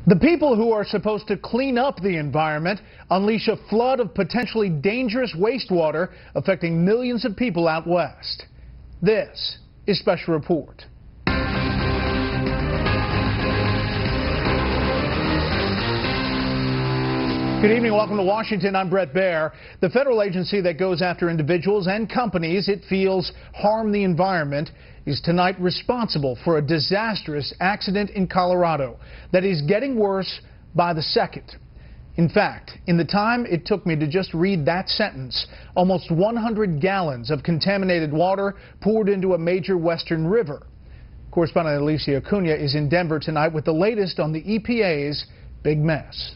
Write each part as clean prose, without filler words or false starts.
The people who are supposed to clean up the environment unleash a flood of potentially dangerous wastewater affecting millions of people out west. This is Special Report. Good evening. Welcome to Washington. I'm Brett Baer. The federal agency that goes after individuals and companies it feels harm the environment is tonight responsible for a disastrous accident in Colorado that is getting worse by the second. In fact, in the time it took me to just read that sentence, almost 100 gallons of contaminated water poured into a major western river. Correspondent Alicia Acuna is in Denver tonight with the latest on the EPA's big mess.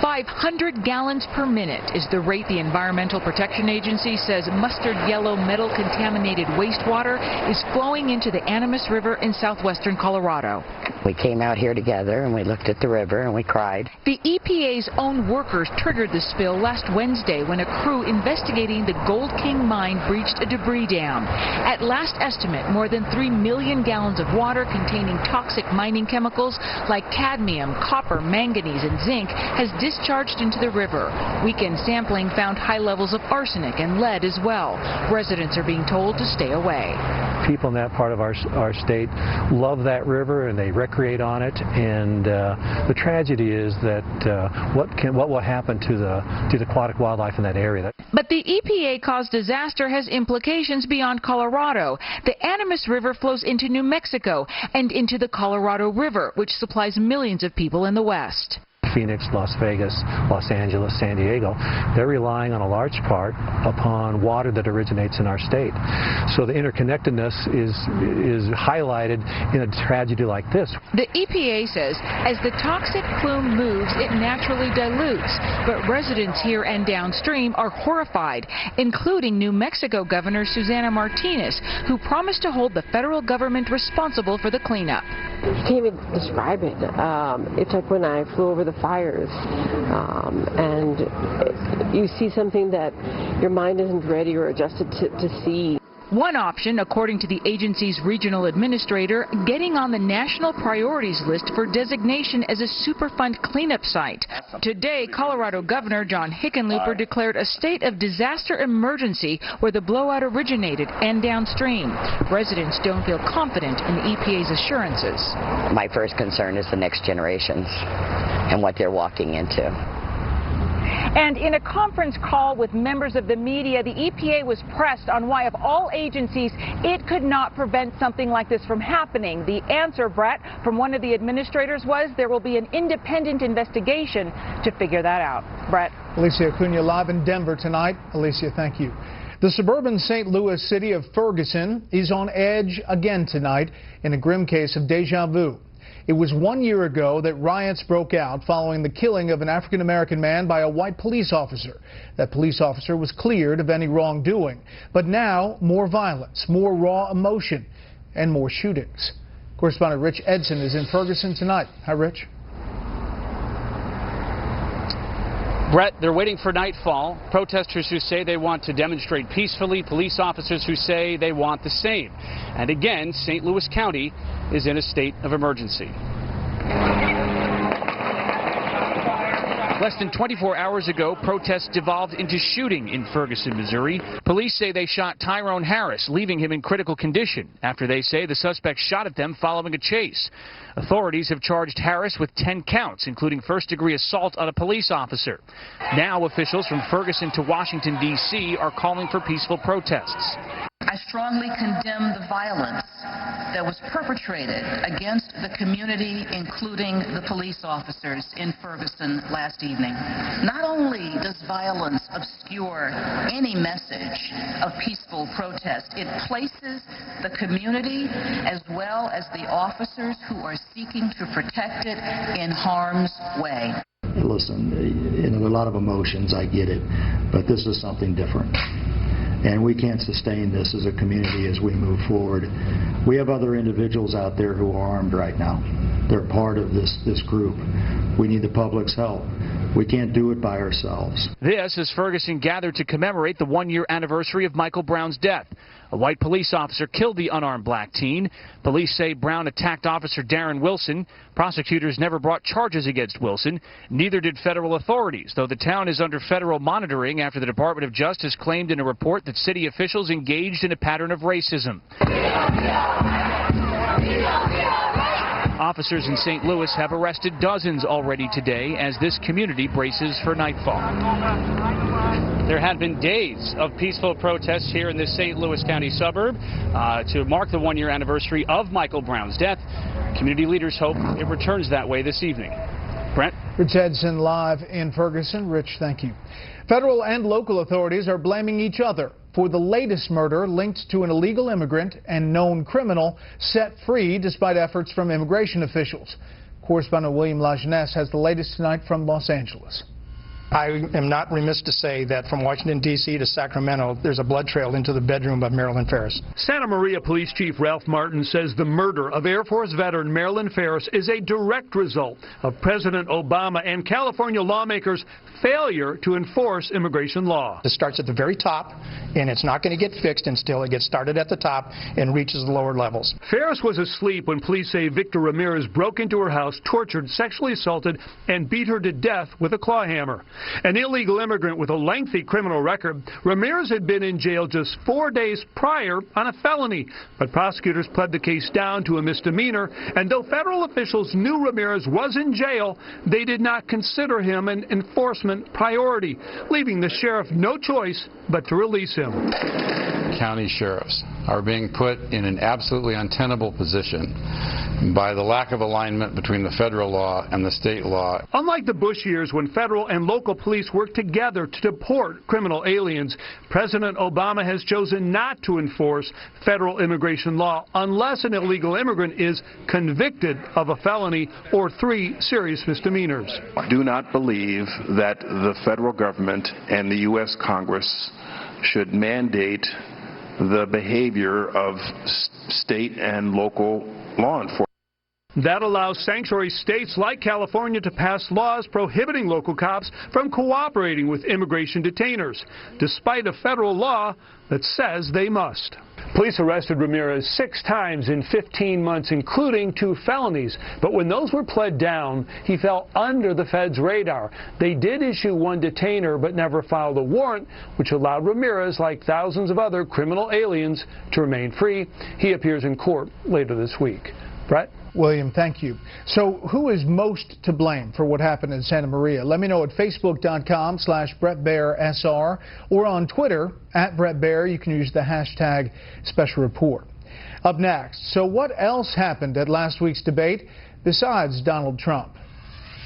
500 gallons per minute is the rate the Environmental Protection Agency says mustard yellow metal contaminated wastewater is flowing into the Animas River in southwestern Colorado. We came out here together and we looked at the river and we cried. The EPA's own workers triggered the spill last Wednesday when a crew investigating the Gold King mine breached a debris dam. At last estimate, more than 3 million gallons of water containing toxic mining chemicals like cadmium, copper, manganese, and zinc has discharged into the river. Weekend sampling found high levels of arsenic and lead as well. Residents are being told to stay away. People in that part of our state love that river and they recreate on it, and the tragedy is that what will happen to the aquatic wildlife in that area. But the EPA-caused disaster has implications beyond Colorado. The Animas River flows into New Mexico and into the Colorado River, which supplies millions of people in the west. Phoenix, Las Vegas, Los Angeles, San Diego, they're relying on a large part upon water that originates in our state. So the interconnectedness is highlighted in a tragedy like this. The EPA says as the toxic plume moves, it naturally dilutes. But residents here and downstream are horrified, including New Mexico Governor Susana Martinez, who promised to hold the federal government responsible for the cleanup. You can't even describe it. It's like when I flew over the fires and you see something that your mind isn't ready or adjusted to see. One option, according to the agency's regional administrator, getting on the national priorities list for designation as a Superfund cleanup site. Today, Colorado Governor John Hickenlooper declared a state of disaster emergency where the blowout originated and downstream. Residents don't feel confident in the EPA's assurances. My first concern is the next generations and what they're walking into. And in a conference call with members of the media, the EPA was pressed on why, of all agencies, it could not prevent something like this from happening. The answer, Brett, from one of the administrators was there will be an independent investigation to figure that out. Brett. Alicia Acuna live in Denver tonight. Alicia, thank you. The suburban St. Louis city of Ferguson is on edge again tonight in a grim case of deja vu. It was 1 year ago that riots broke out following the killing of an African-American man by a white police officer. That police officer was cleared of any wrongdoing. But now, more violence, more raw emotion, and more shootings. Correspondent Rich Edson is in Ferguson tonight. Hi, Rich. Brett, they're waiting for nightfall. Protesters who say they want to demonstrate peacefully, police officers who say they want the same. And again, St. Louis County is in a state of emergency. Less than 24 hours ago, protests devolved into shooting in Ferguson, Missouri. Police say they shot Tyrone Harris, leaving him in critical condition, after they say the suspect shot at them following a chase. Authorities have charged Harris with 10 counts, including first-degree assault on a police officer. Now officials from Ferguson to Washington, D.C. are calling for peaceful protests. I strongly condemn the violence that was perpetrated against the community, including the police officers in Ferguson last evening. Not only does violence obscure any message of peaceful protest, it places the community as well as the officers who are seeking to protect it in harm's way. Listen, a lot of emotions, I get it, but this is something different. And we can't sustain this as a community as we move forward. We have other individuals out there who are armed right now. They're part of this group. We need the public's help. We can't do it by ourselves. This as Ferguson gathered to commemorate the one-year anniversary of Michael Brown's death. A white police officer killed the unarmed black teen. Police say Brown attacked Officer Darren Wilson. Prosecutors never brought charges against Wilson. Neither did federal authorities, though the town is under federal monitoring after the Department of Justice claimed in a report that city officials engaged in a pattern of racism. Officers in St. Louis have arrested dozens already today as this community braces for nightfall. There had been days of peaceful protests here in this St. Louis County suburb to mark the one-year anniversary of Michael Brown's death. Community leaders hope it returns that way this evening. Brent? Rich Edson live in Ferguson. Rich, thank you. Federal and local authorities are blaming each other for the latest murder linked to an illegal immigrant and known criminal set free despite efforts from immigration officials. Correspondent William Lajeunesse has the latest tonight from Los Angeles. I am not remiss to say that from Washington, D.C. to Sacramento, there's a blood trail into the bedroom of Marilyn Ferris. Santa Maria Police Chief Ralph Martin says the murder of Air Force veteran Marilyn Ferris is a direct result of President Obama and California lawmakers' failure to enforce immigration law. It starts at the very top, and it's not going to get fixed until it gets started at the top and reaches the lower levels. Ferris was asleep when police say Victor Ramirez broke into her house, tortured, sexually assaulted, and beat her to death with a claw hammer. An illegal immigrant with a lengthy criminal record, Ramirez had been in jail just 4 days prior on a felony, but prosecutors pled the case down to a misdemeanor, and though federal officials knew Ramirez was in jail, they did not consider him an enforcement priority, leaving the sheriff no choice but to release him. County sheriffs are being put in an absolutely untenable position by the lack of alignment between the federal law and the state law. Unlike the Bush years when federal and local police worked together to deport criminal aliens, President Obama has chosen not to enforce federal immigration law unless an illegal immigrant is convicted of a felony or 3 serious misdemeanors. I do not believe that the federal government and the U.S. Congress should mandate the behavior of state and local law enforcement. That allows sanctuary states like California to pass laws prohibiting local cops from cooperating with immigration detainers, despite a federal law that says they must. Police arrested Ramirez 6 times in 15 months, including 2 felonies. But when those were pled down, he fell under the feds' radar. They did issue 1 detainer, but never filed a warrant, which allowed Ramirez, like thousands of other criminal aliens, to remain free. He appears in court later this week. Brett? William, thank you. So who is most to blame for what happened in Santa Maria? Let me know at facebook.com/BrettBaerSR or on Twitter @BrettBaer. You can use the hashtag special report. Up next, so what else happened at last week's debate besides Donald Trump?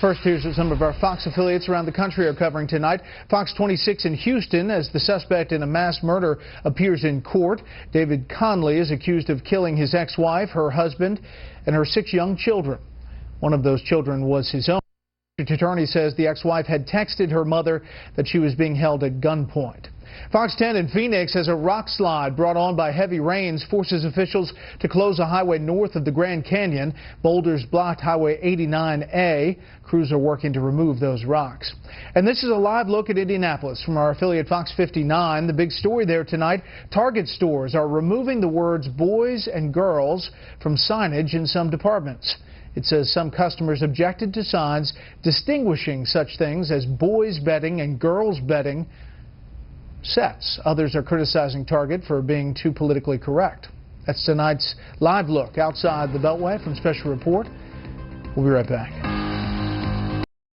First, here's what some of our Fox affiliates around the country are covering tonight. Fox 26 in Houston as the suspect in a mass murder appears in court. David Conley is accused of killing his ex-wife, her husband, and her 6 young children. One of those children was his own. The attorney says the ex-wife had texted her mother that she was being held at gunpoint. Fox 10 in Phoenix has a rock slide brought on by heavy rains forces officials to close a highway north of the Grand Canyon. Boulders blocked Highway 89A. Crews are working to remove those rocks. And this is a live look at Indianapolis from our affiliate Fox 59. The big story there tonight, Target stores are removing the words boys and girls from signage in some departments. It says some customers objected to signs distinguishing such things as boys betting and girls betting sets. Others are criticizing Target for being too politically correct. That's tonight's live look outside the Beltway from Special Report. We'll be right back.